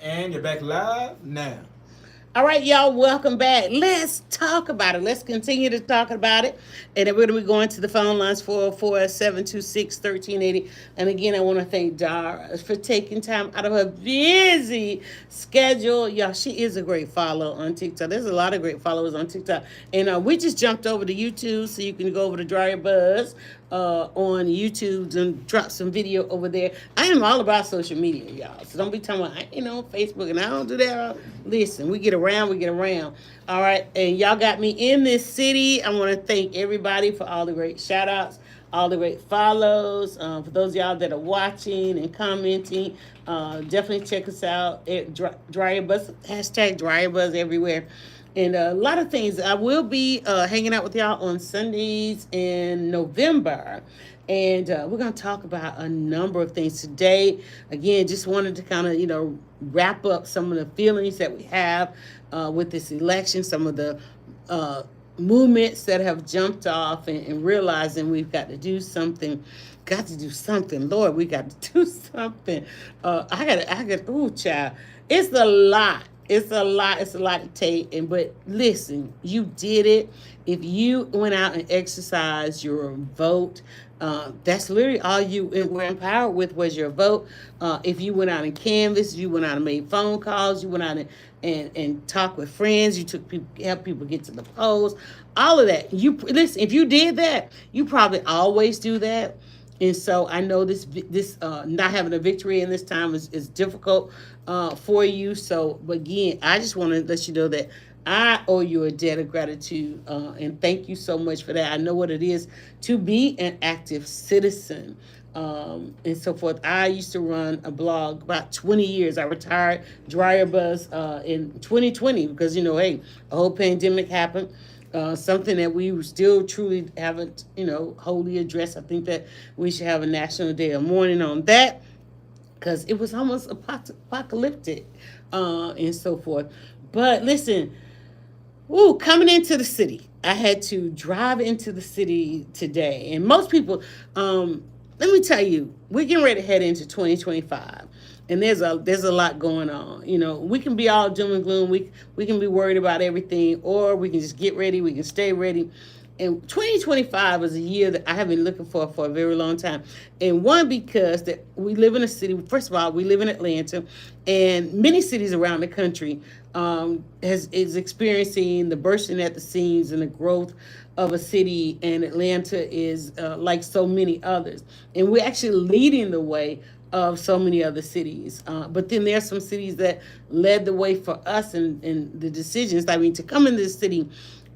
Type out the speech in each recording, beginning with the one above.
And you're back live now. All right, y'all, welcome back. Let's talk about it. Let's continue to talk about it. And then we're going to be going to the phone lines 404-726-1380. And again, I want to thank Dara for taking time out of her busy schedule. Y'all, she is a great follow on TikTok. There's a lot of great followers on TikTok. And we just jumped over to YouTube, so you can go over to DryerBuzz on YouTube and drop some video over there. I am all about social media, y'all. So don't be talking about, Facebook, and I don't do that. Listen, we get around, we get around. All right, and y'all got me in this city. I want to thank everybody for all the great shout outs, all the great follows. For those of y'all that are watching and commenting, definitely check us out at DryerBuzz, hashtag DryerBuzz everywhere. And a lot of things. I will be hanging out with y'all on Sundays in November. And we're going to talk about a number of things today. Again, just wanted to kind of, wrap up some of the feelings that we have with this election, some of the movements that have jumped off, and realizing we've got to do something. Got to do something. Lord, we got to do something. Ooh, child. It's a lot. It's a lot. It's a lot to take. But listen, you did it. If you went out and exercised your vote, that's literally all you were empowered with was your vote. If you went out and canvassed, you went out and made phone calls, you went out and talked with friends, you took people, helped people get to the polls, all of that. You listen. If you did that, you probably always do that. And so I know this not having a victory in this time is difficult for you. So, but again, I just want to let you know that I owe you a debt of gratitude, and thank you so much for that. I know what it is to be an active citizen, and so forth. I used to run a blog about 20 years. I retired DryerBuzz in 2020 because, hey, a whole pandemic happened. Something that we still truly haven't, wholly addressed. I think that we should have a national day of mourning on that because it was almost apocalyptic, and so forth. But listen, coming into the city, I had to drive into the city today, and most people, let me tell you, we're getting ready to head into 2025. And there's a lot going on. We can be all doom and gloom. We can be worried about everything, or we can just get ready. We can stay ready. And 2025 is a year that I have been looking for a very long time. And one, because that we live in a city. First of all, we live in Atlanta, and many cities around the country is experiencing the bursting at the seams and the growth of a city. And Atlanta is like so many others, and we're actually leading the way of so many other cities. But then there are some cities that led the way for us in the decisions. I mean, to come in this city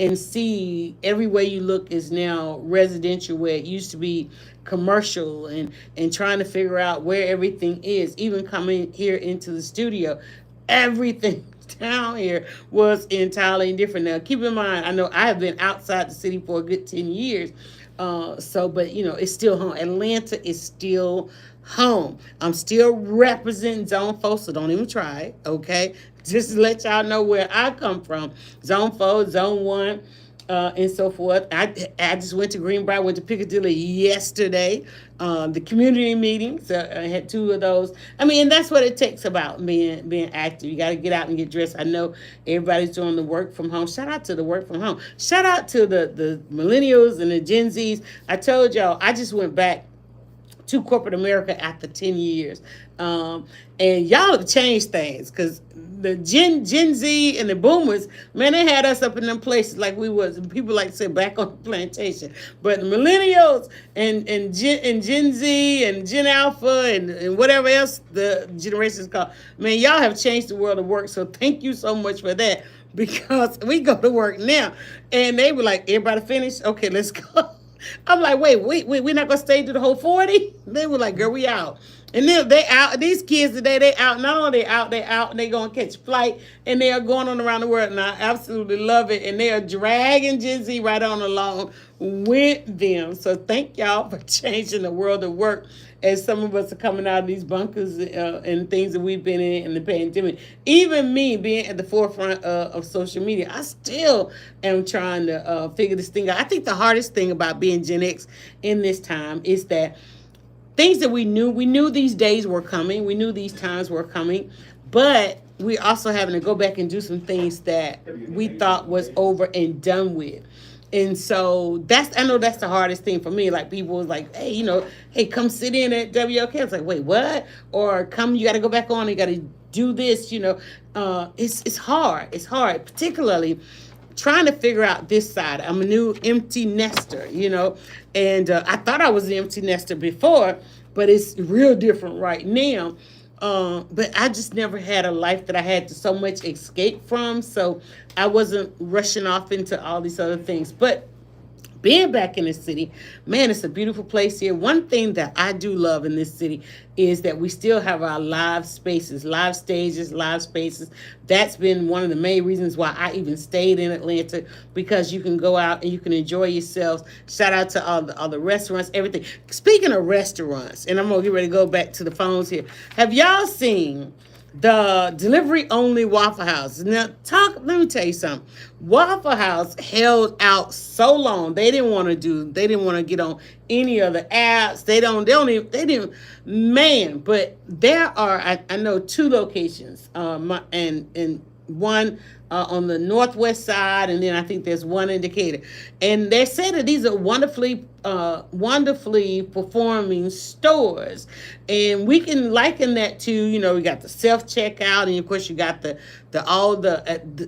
and see every way you look is now residential, where it used to be commercial, and trying to figure out where everything is. Even coming here into the studio, everything down here was entirely different. Now, keep in mind, I know I have been outside the city for a good 10 years. But it's still home. Atlanta is still home. I'm still representing Zone 4, so don't even try it, okay? Just to let y'all know where I come from. Zone 4, Zone 1, and so forth. I just went to Greenbrier, went to Piccadilly yesterday, the community meetings. I had two of those. I mean, and that's what it takes about being active. You got to get out and get dressed. I know everybody's doing the work from home. Shout out to the work from home. Shout out to the millennials and the Gen Zs. I told y'all, I just went back to corporate America after 10 years. And y'all have changed things, because the Gen Z and the boomers, man, they had us up in them places like we was, people like to say, back on the plantation. But the millennials and Gen Z and Gen Alpha and whatever else the generations called, man, y'all have changed the world of work. So thank you so much for that, because we go to work now. And they were like, everybody finished? Okay, let's go. I'm like, wait, we're not gonna stay to the whole 40? They were like, girl, we out. And then they out. These kids today, they out. Not only they out, and they gonna catch flight, and they are going on around the world. And I absolutely love it. And they are dragging Gen Z right on along with them. So thank y'all for changing the world of work, as some of us are coming out of these bunkers and things that we've been in the pandemic. Even me being at the forefront of social media, I still am trying to figure this thing out. I think the hardest thing about being Gen X in this time is that things that we knew these days were coming. We knew these times were coming. but we're also having to go back and do some things that we thought was over and done with. And so I know that's the hardest thing for me. Like people was like, hey, hey, come sit in at WOK. I was like, wait, what? Or come, you got to go back on. You got to do this. It's hard. It's hard, particularly trying to figure out this side. I'm a new empty nester. And I thought I was an empty nester before, but it's real different right now. But I just never had a life that I had to so much escape from. So I wasn't rushing off into all these other things. But being back in the city, man, it's a beautiful place here. One thing that I do love in this city is that we still have our live spaces, live stages, live spaces. That's been one of the main reasons why I even stayed in Atlanta, because you can go out and you can enjoy yourselves. Shout out to all the restaurants, everything. Speaking of restaurants, and I'm going to get ready to go back to the phones here. Have y'all seen the delivery only Waffle House? Now, let me tell you something. Waffle House held out so long. They didn't want to get on any of the apps. They didn't, man, but there are, I know 2 locations, and one on the northwest side, and then I think there's one in Decatur. And they say that these are wonderfully performing stores, and we can liken that to, we got the self checkout, and of course you got the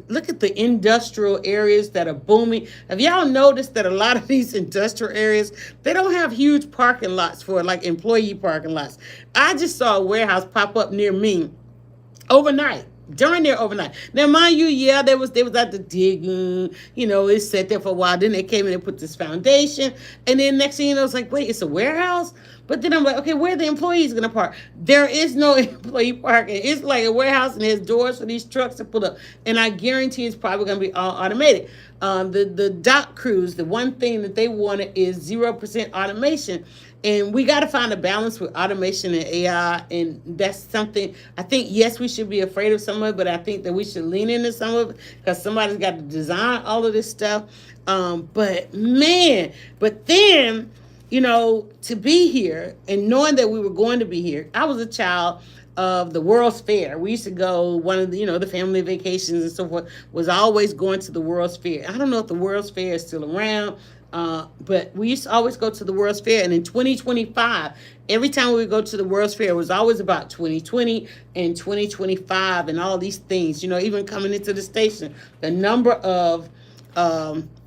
look at the industrial areas that are booming. Have y'all noticed that a lot of these industrial areas, they don't have huge parking lots for like employee parking lots? I just saw a warehouse pop up near me overnight. During their overnight. Now, mind you, yeah, they was at the digging, it sat there for a while. Then they came in and put this foundation. And then next thing you know, it's like, wait, it's a warehouse? But then I'm like, okay, where are the employees going to park? There is no employee parking. It's like a warehouse, and there's doors for these trucks to pull up. And I guarantee it's probably going to be all automated. The dock crews, the one thing that they wanted is 0% automation. And we got to find a balance with automation and AI. And that's something, I think, yes, we should be afraid of some of it, but I think that we should lean into some of it, because somebody's got to design all of this stuff. But then, to be here and knowing that we were going to be here, I was a child of the World's Fair. We used to go, one of the, the family vacations and so forth was always going to the World's Fair. I don't know if the World's Fair is still around, but we used to always go to the World's Fair. And in 2025, every time we would go to the World's Fair, it was always about 2020 and 2025 and all these things, even coming into the station, the number of,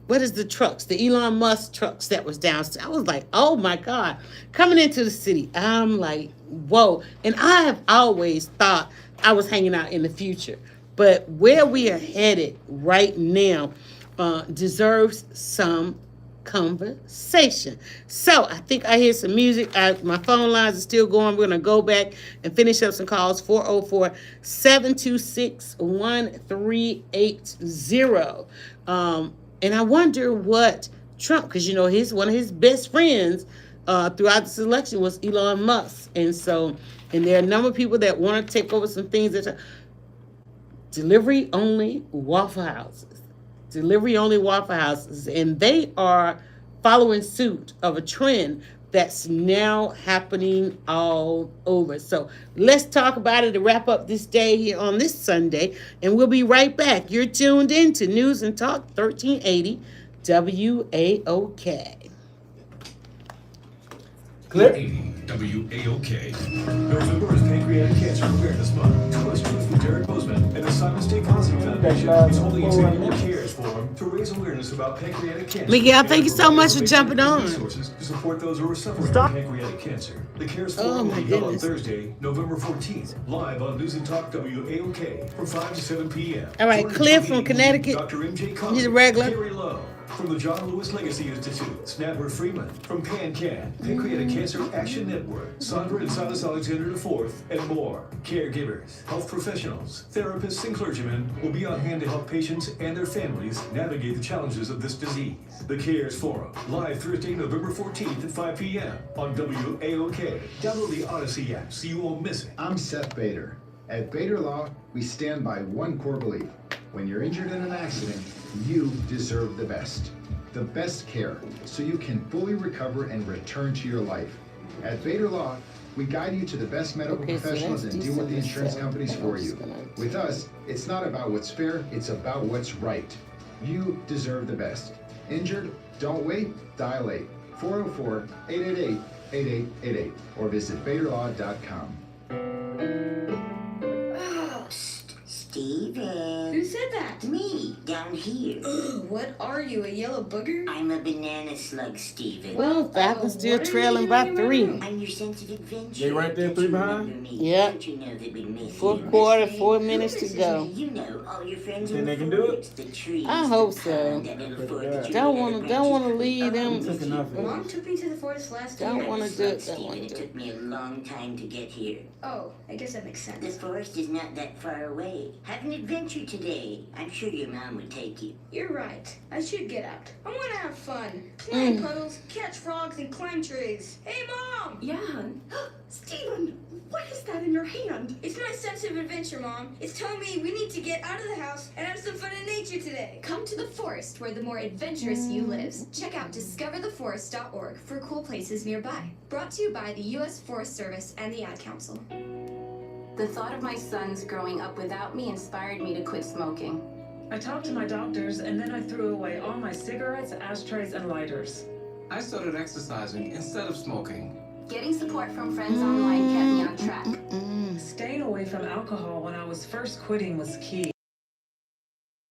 what is the trucks, the Elon Musk trucks that was downstairs. I was like, oh my God, coming into the city. I'm like, whoa. And I have always thought I was hanging out in the future. But where we are headed right now deserves some conversation. So I think I hear some music. My phone lines are still going. We're going to go back and finish up some calls. 404-726-1380. And I wonder what Trump, because one of his best friends throughout this election was Elon Musk. And there are a number of people that want to take over some things that are delivery only Waffle Houses. Delivery only Waffle Houses. And they are following suit of a trend that's now happening all over. So let's talk about it to wrap up this day here on this Sunday. And we'll be right back. You're tuned in to News and Talk 1380 WAOK. Clip. WAOK. November is Pancreatic Cancer Awareness Month. Twist with DryerBuzz and the Simon Stay Positive Foundation is holding its annual CARES Forum to raise awareness about pancreatic cancer. Miguel, thank you so much for jumping on. Resources to support those who are suffering from pancreatic cancer. The CARES Forum will be held on Thursday, November 14th, live on News and Talk WAOK from 5 to 7 p.m. All right, Cliff from Connecticut. Dr. MJ He's a regular. Carrie Lowe. From the John Lewis Legacy Institute, Snadler Freeman. From PanCan, Pancreatic Cancer Action Network, Sandra and Silas Alexander IV, and more. Caregivers, health professionals, therapists, and clergymen will be on hand to help patients and their families navigate the challenges of this disease. The CARES Forum, live Thursday, November 14th at 5 p.m. on WAOK. Download the Odyssey app so you won't miss it. I'm Seth Bader. At Bader Law, we stand by one core belief. When you're injured in an accident, you deserve the best. The best care, so you can fully recover and return to your life. At Bader Law, We guide you to the best medical Okay, so professionals that's and deal with the December insurance 7th. companies for I'm you. just gonna- With us, it's not about what's fair, it's about what's right. You deserve the best. Injured? Don't wait, dial 404-888-8888 or visit BaderLaw.com. Steven. Who said that? Me, down here. What are you, a yellow booger? I'm a banana slug, Steven. Well, Falcon's still what are you trailing doing by in my 3. room? I'm your sense of adventure. They right there, Don't 3 you behind? remember me? Yep. Don't you know that we miss Fourth you? quarter, Miss me? 4 Who minutes to misses go. me? You know, all your friends Think in they the can do it? forest, the trees, I the hope so. pond, that little fort that you Don't made wanna- out of don't wanna branches. leave them- I'm Took enough of it. Mom took me to the forest last Don't year. wanna I'm do slow, it, don't Steven. wanna It do took me a long time to get here. Oh, I guess that makes The sense. forest is not that far away. Have an adventure today. I'm sure your mom would take you. You're right. I should get out. I want to have fun. Play Mm. puddles, catch frogs, and climb trees. Hey, Mom! Yeah, hon. Steven, what is that in your hand? It's my sense of adventure, Mom. It's telling me we need to get out of the house and have some fun in nature today. Come to the forest where the more adventurous you lives. Check out discovertheforest.org for cool places nearby. Brought to you by the U.S. Forest Service and the Ad Council. The thought of my sons growing up without me inspired me to quit smoking. I talked to my doctors and then I threw away all my cigarettes, ashtrays, and lighters. I started exercising instead of smoking. Getting support from friends online kept me on track. Staying away from alcohol when I was first quitting was key.